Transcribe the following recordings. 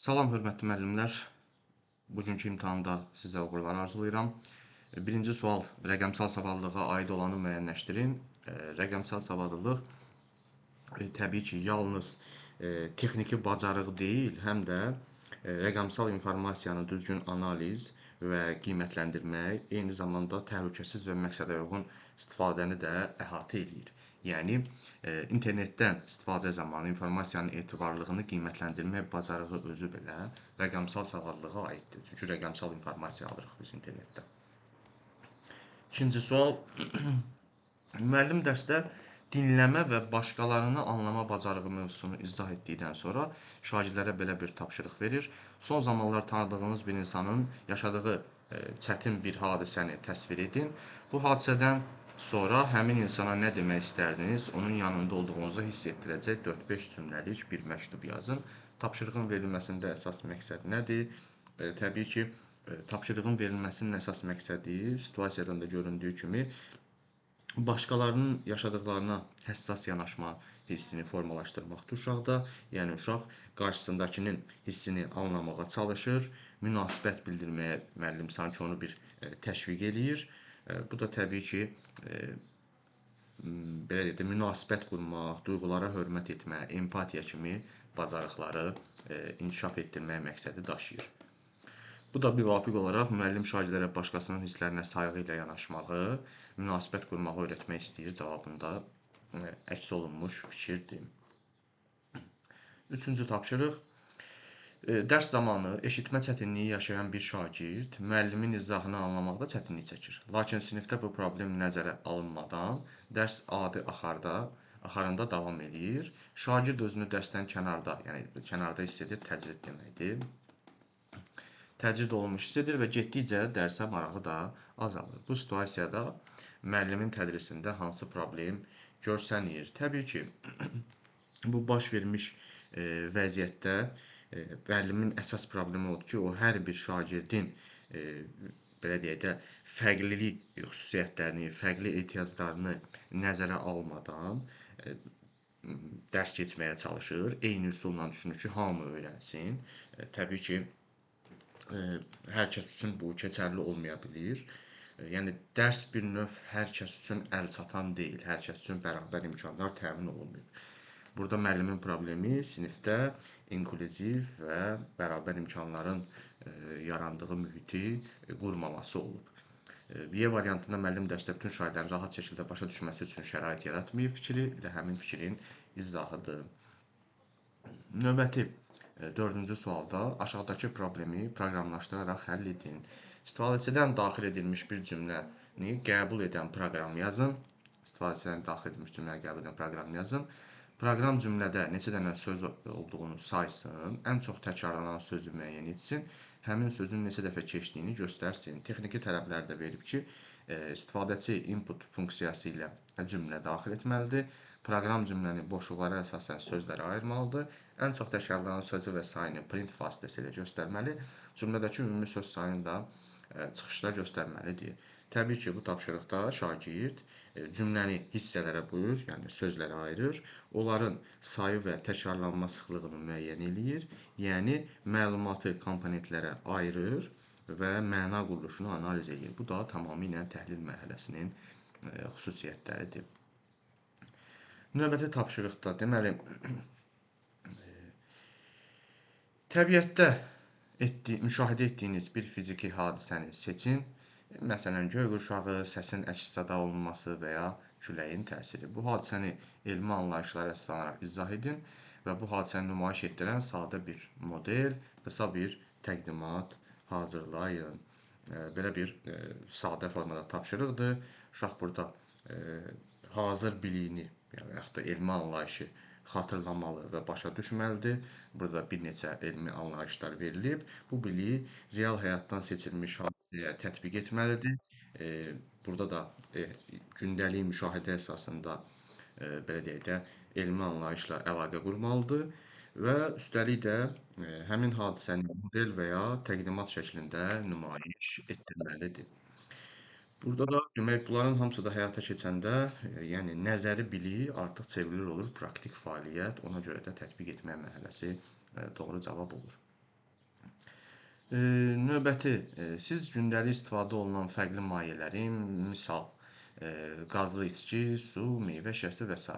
Salam, hörmətli müəllimlər. Bugünkü imtahanda sizə uğurlar arzulayıram. Birinci sual rəqəmsal savadlılığa aid olanı müəyyənləşdirin. Rəqəmsal savadlılıq təbii ki, yalnız texniki bacarıq deyil, həm də rəqəmsal informasiyanı düzgün analiz və qiymətləndirmək, eyni zamanda təhlükəsiz və məqsədəuyğun istifadəni də əhatə eləyir. Yəni internetdən istifadə zamanı informasiyanın etibarlılığını qiymətləndirmək bacarığı özü belə rəqəmsal savadlılığa aiddir. Çünki rəqəmsal informasiya alırıq biz internetdən. İkinci sual müəllim dərsdə dinləmə və başqalarını anlama bacarığı mövzusunu izah etdikdən sonra şagirdlərə belə bir tapşırıq verir. Son zamanlar tanıdığınız bir insanın yaşadığı çətin bir hadisəni təsvir edin. Bu hadisədən sonra həmin insana nə demək istərdiniz, onun yanında olduğunuzu hiss etdirəcək 4-5 cümləlik bir məktub yazın. Tapşırığın verilməsində əsas məqsəd nədir? Təbii ki, tapşırığın verilməsinin əsas məqsədi situasiyadan da göründüyü kimi başqalarının yaşadıqlarına həssas yanaşma hissini formalaşdırmaqdır uşaqda. Yəni uşaq qarşısındakının hissini anlamağa çalışır, münasibət bildirməyə müəllim sanki onu bir təşviq eləyir. Bu da təbii ki, belə deyək də, münasibət qurmaq, duyğulara hörmət etmək, empatiya kimi bacarıqları inkişaf etdirmək məqsədi daşıyır. Bu da müvafiq olaraq müəllim şagirdlərə başqasının hisslərinə sayğı ilə yanaşmağı, münasibət qurmağı öyrətmək istəyir cavabında əks olunmuş fikirdir. Üçüncü tapşırıq. Dərs zamanı eşitmə çətinliyi yaşayan bir şagird müəllimin izahını anlamaqda çətinlik çəkir. Lakin sinifdə bu problem nəzərə alınmadan dərs adi axarında davam edir. Şagird özünü dərsdən kənarda, yəni kənarda hiss edir, təcrid deməkdir. Təcrid olunmuş hiss edir və getdikcə dərsə marağı da azalır. Bu situasiyada müəllimin tədrisində hansı problem görsənir? Təbii ki, bu baş vermiş vəziyyətdə müəllimin əsas problemi odur ki, o hər bir şagirdin belə deyək də, fərqlilik xüsusiyyətlərini, fərqli ehtiyaclarını nəzərə almadan dərs keçməyə çalışır. Eyni üsulla düşünür ki, hamı öyrənsin. Təbii ki, hər kəs üçün bu keçərli olmaya bilir. Yəni dərs bir növ hər kəs üçün əlçatan deyil, hər kəs üçün bərabər imkanlar təmin olunmayıb. Burada müəllimin problemi sinifdə inklüziv və bərabər imkanların yarandığı mühiti qurmaması olub. Y variantında müəllim dərsdə bütün şagirdlərin rahat şəkildə başa düşməsi üçün şərait yaratmayıb fikri elə həmin fikrin izahıdır. Növbəti 4-cü sualda aşağıdakı problemi proqramlaşdıraraq həll edin. İstifadəçidən daxil edilmiş bir cümləni qəbul edən proqram yazın. İstifadəçidən daxil edilmiş cümləni qəbul edən proqram yazın. Proqram cümlədə neçə dənə söz olduğunu saysın. Ən çox təkrarlanan sözü müəyyən etsin. Həmin sözün neçə dəfə keçdiyini göstərsin. Texniki tələblər də verib ki, istifadəçi input funksiyası ilə cümlə daxil etməlidir. Proqram cümləni boşluqlara əsasən sözlərə ayırmalıdır. Ən çox təkrarlanan sözü və sayını print vasitəsilə göstərməli. Cümlədəki ümumi söz sayını da çıxışda göstərməlidir. Təbii ki, bu tapşırıqda şagird cümləni hissələrə bölür, yəni sözlərə ayırır. Onların sayı və təkrarlanma sıxlığını müəyyən eləyir. Yəni məlumatı komponentlərə ayırır və məna quruluşunu analiz edir. Bu da tamamilə təhlil mərhələsinin xüsusiyyətləridir. Növbəti tapşırıqda deməli təbiətdə müşahidə etdiyiniz bir fiziki hadisəni seçin. Məsələn, göy qurşağı, səsin əks-səda olunması və ya küləyin təsiri. Bu hadisəni elmi anlayışlara əsaslanaraq izah edin və bu hadisəni nümayiş etdirən sadə bir model, qısa bir təqdimat hazırlayın. Belə bir sadə formada tapşırıqdır. Uşaq burada hazır biliyini, yəni yaxud da elmi anlayışı xatırlamalı və başa düşməlidir. Burada bir neçə elmi anlayışlar verilib. Bu biliyi real həyatdan seçilmiş hadisəyə tətbiq etməlidir. Burada da gündəlik müşahidə əsasında belə deyək də, elmi anlayışla əlaqə qurmalıdır və üstəlik də həmin hadisəni model və ya təqdimat şəklində nümayiş etdirməlidir. Burada da demək, bunların hamısı da həyata keçəndə, yəni nəzəri bilik artıq çevrilir olur praktik fəaliyyət, ona görə də tətbiq etmək mərhələsi doğru cavab olur. Növbəti, siz gündəlik istifadə olunan fərqli mayeləri, misal, qazlı içki, su, meyvə şirəsi və s.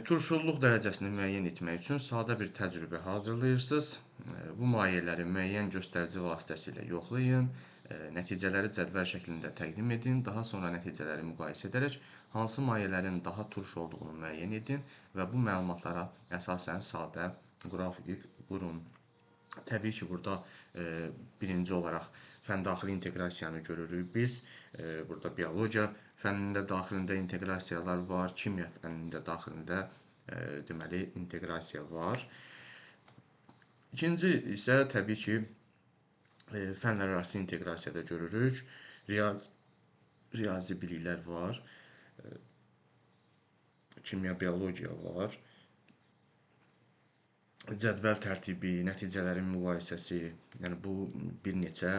Turşuluq dərəcəsini müəyyən etmək üçün sadə bir təcrübə hazırlayırsınız. Bu mayeləri müəyyən göstərici vasitəsilə yoxlayın, nəticələri cədvəl şəklində təqdim edin, daha sonra nəticələri müqayisə edərək hansı mayələrin daha turş olduğunu müəyyən edin və bu məlumatlara əsasən sadə qrafik qurun. Təbii ki, burada birinci olaraq fəndaxili inteqrasiyanı görürük biz. Burada biologiya fənnində daxilində inteqrasiyalar var, kimya fənnində daxilində deməli inteqrasiya var. İkinci isə təbii ki, fənlərarası inteqrasiyada görürük. Riyazi biliklər var, kimya, biologiya var. Cədvəl tərtibi, nəticələrin müqayisəsi, yəni bu bir neçə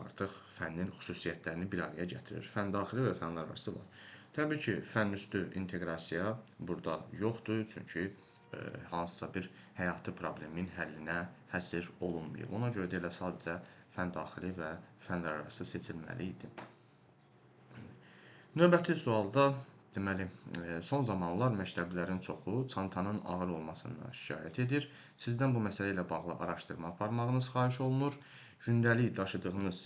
artıq fənnin xüsusiyyətlərini bir araya gətirir. Fəndaxili və fənlərarası var. Təbii ki, fənnüstü inteqrasiya burada yoxdur, çünki hansısa bir həyati problemin həllinə həsr olunmayıb. Ona görə də elə sadəcə fəndaxili və fənlərarası seçilməli idi. Növbəti sualda deməli, son zamanlar məktəblilərin çoxu çantanın ağır olmasından şikayət edir. Sizdən bu məsələ ilə bağlı araşdırma aparmağınız xahiş olunur. Gündəlik daşıdığınız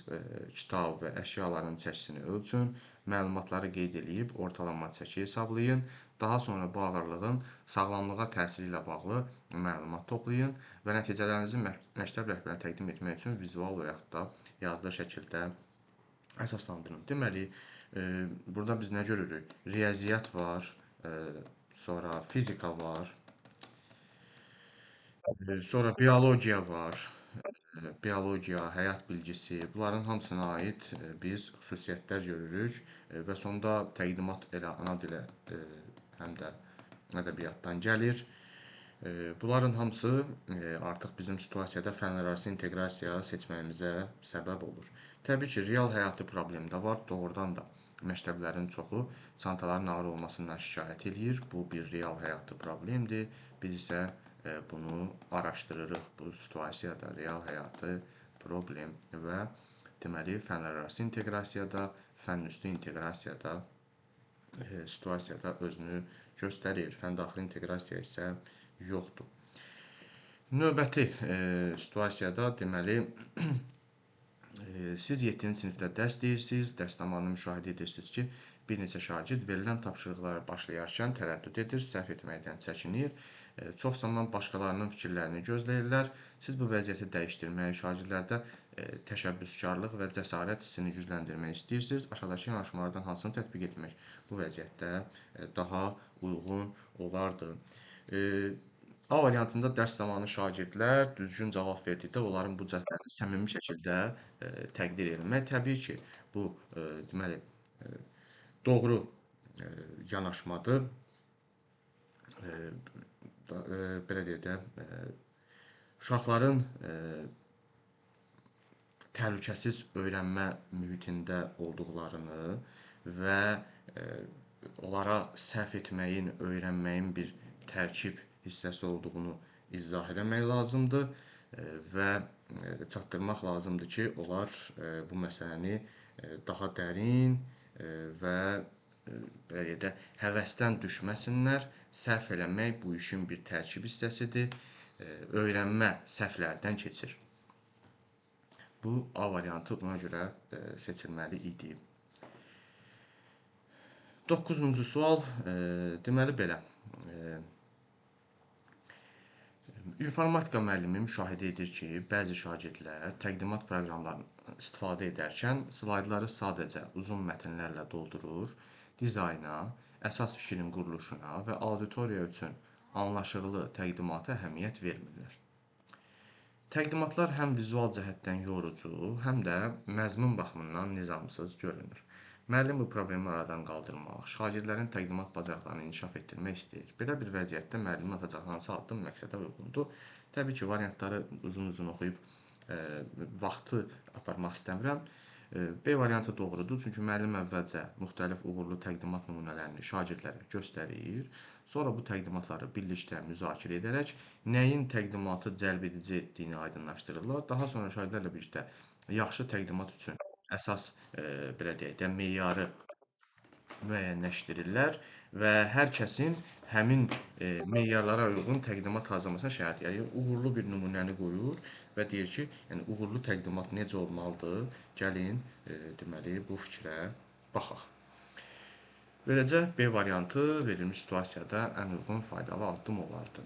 kitab və əşyaların çəkisini ölçün, məlumatları qeyd edib ortalama çəki hesablayın. Daha sonra bu ağırlığın sağlamlığa təsiri ilə bağlı məlumat toplayın və nəticələrinizi məktəb rəhbərinə təqdim etmək üçün vizual və yaxud da yazılı şəkildə əsaslandırın. Deməli, burada biz nə görürük? Riyaziyyat var, sonra fizika var, sonra biologiya var, biologiya, həyat bilgisi, bunların hamısına aid biz xüsusiyyətlər görürük və sonda təqdimat elə ana dilə həm də ədəbiyyatdan gəlir. Bunların hamısı artıq bizim situasiyada fənlərarası inteqrasiya seçməyimizə səbəb olur. Təbii ki, real həyatı problem də var, doğrudan da məktəblərin çoxu çantaların ağır olmasından şikayət edir. Bu bir real həyatı problemdir. Biz isə bunu araşdırırıq. Bu situasiyada real həyatı problem və deməli fənlərarası inteqrasiyada, fənnüstü inteqrasiyada situasiyada özünü göstərir. Fəndaxili inteqrasiya isə yoxdur. Növbəti situasiyada deməli siz 7-ci sinifdə dərs deyirsiniz, dərs zamanı müşahidə edirsiniz ki, bir neçə şagird verilən tapşırıqlara başlayarkən tərəddüd edir, səhv etməkdən çəkinir, çox zaman başqalarının fikirlərini gözləyirlər. Siz bu vəziyyəti dəyişdirmək, şagirdlərdə təşəbbüskarlıq və cəsarət hissini gücləndirmək istəyirsiniz. Aşağıdakı yanaşmalardan hansını tətbiq etmək bu vəziyyətdə daha uyğun olardı? A variantında dərs zamanı şagirdlər düzgün cavab verdikdə onların bu cəhdlərini səmimi şəkildə təqdir etmək. Təbii ki, bu deməli doğru yanaşmadır. Belə deyək də, uşaqların təhlükəsiz öyrənmə mühitində olduqlarını və onlara səhv etməyin, öyrənməyin bir tərkib hissəsi olduğunu izah etmək lazımdır və çatdırmaq lazımdır ki, onlar bu məsələni daha dərin və belə deyək də, həvəsdən düşməsinlər. Səhv eləmək bu işin bir tərkib hissəsidir. Öyrənmə səhvlərdən keçir. Bu A variantı buna görə seçilməli idi. 9-cu sual deməli belə. İnformatika müəllimi müşahidə edir ki, bəzi şagirdlər təqdimat proqramlarından istifadə edərkən slaydları sadəcə uzun mətnlərlə doldurur, dizayna, əsas fikrin quruluşuna və auditoriya üçün anlaşıqlı təqdimata əhəmiyyət vermirlər. Təqdimatlar həm vizual cəhətdən yorucu, həm də məzmun baxımından nizamsız görünür. Müəllim bu problemi aradan qaldırmaq, şagirdlərin təqdimat bacarıqlarını inkişaf etdirmək istəyir. Belə bir vəziyyətdə müəllimin atacağı hansı addım məqsədə uyğundur? Təbii ki, variantları uzun-uzun oxuyub vaxtı aparmaq istəmirəm. B variantı doğrudur, çünki müəllim əvvəlcə müxtəlif uğurlu təqdimat nümunələrini şagirdlərə göstərir. Sonra bu təqdimatları birlikdə müzakirə edərək nəyin təqdimatı cəlb edici etdiyini aydınlaşdırırlar. Daha sonra şagirdlərlə birlikdə yaxşı təqdimat üçün əsas belə deyək də meyarı müəyyənləşdirirlər və hər kəsin həmin meyarlara uyğun təqdimat hazırlamasına şərait yaradır. Yəni uğurlu bir nümunəni qoyur və deyir ki, yəni uğurlu təqdimat necə olmalıdır? Gəlin deməli bu fikrə baxaq. Beləcə B variantı verilmiş situasiyada ən uyğun faydalı addım olardı.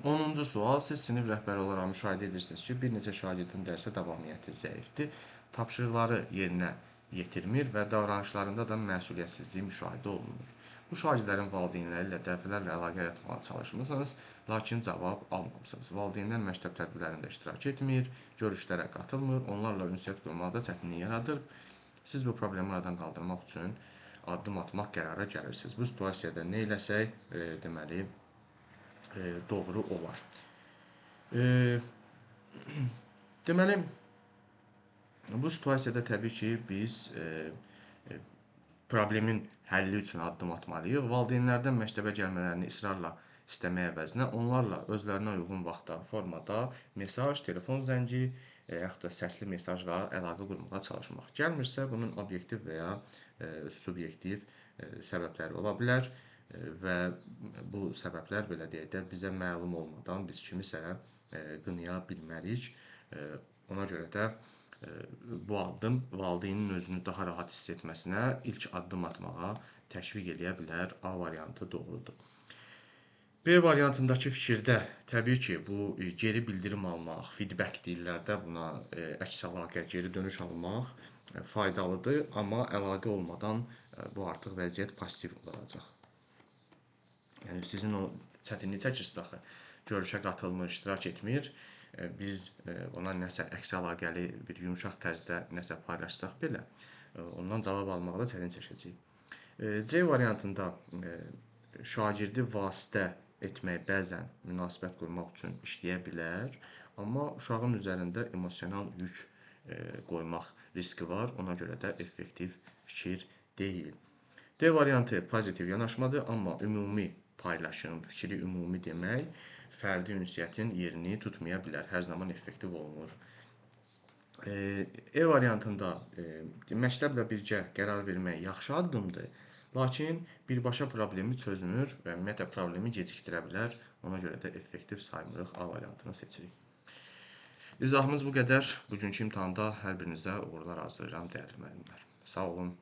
10-cu sual. Siz sinif rəhbəri olaraq müşahidə edirsiniz ki, bir neçə şagirdin dərsə davamiyyəti zəifdir, tapşırıqları yerinə yetirmir və davranışlarında da məsuliyyətsizlik müşahidə olunur. Bu şagirdlərin valideynləri ilə dəfələrlə əlaqə yaratmağa çalışmısınız, lakin cavab almamısınız. Valideynlər məktəb tədbirlərində iştirak etmir, görüşlərə qatılmır, onlarla ünsiyyət qurmaqda çətinlik yaradır. Siz bu problemi aradan qaldırmaq üçün addım atmaq qərara gəlirsiniz. Bu situasiyada nə eləsək, deməli, doğru olar. Deməli, bu situasiyada təbii ki, biz problemin həlli üçün addım atmalıyıq. Valideynlərdən məktəbə gəlmələrini israrla istəmək əvəzinə onlarla özlərinə uyğun vaxtda, formada mesaj, telefon zəngi yaxud da səsli mesajla əlaqə qurmağa çalışmaq. Gəlmirsə, bunun obyektiv və ya subyektiv səbəbləri ola bilər və bu səbəblər belə deyək də bizə məlum olmadan biz kimisə qınaya bilmərik. Ona görə də bu addım valideynin özünü daha rahat hiss etməsinə, ilk addım atmağa təşviq eləyə bilər. A variantı doğrudur. B variantındakı fikirdə təbii ki, bu geri bildirim almaq, feedback deyirlər də buna, əks əlaqə, geri dönüş almaq faydalıdır, amma əlaqə olmadan bu artıq vəziyyət pasiv olacaq. Yəni sizin o çətinlik çəkirsiniz axı, görüşə qatılmır, iştirak etmir. Biz ona nəsə əks əlaqəli bir yumşaq tərzdə nəsə paylaşsaq belə, ondan cavab almaqda çətin çəkəcəyik. C variantında şagirdi vasitə etmək bəzən münasibət qurmaq üçün işləyə bilər, amma uşağın üzərində emosional yük qoymaq riski var, ona görə də effektiv fikir deyil. D variantı pozitiv yanaşmadır, amma ümumi paylaşım, fikri ümumi demək fərdi ünsiyyətin yerini tutmaya bilər, hər zaman effektiv olmur. E variantında məktəblə birgə qərar vermək yaxşı addımdır, lakin birbaşa problemi çözmür və ümumiyyətlə problemi gecikdirə bilər, ona görə də effektiv saymırıq, A variantını seçirik. İzahımız bu qədər. Bugünkü imtahanda hər birinizə uğurlar arzulayıram, dəyərli müəllimlər. Sağ olun.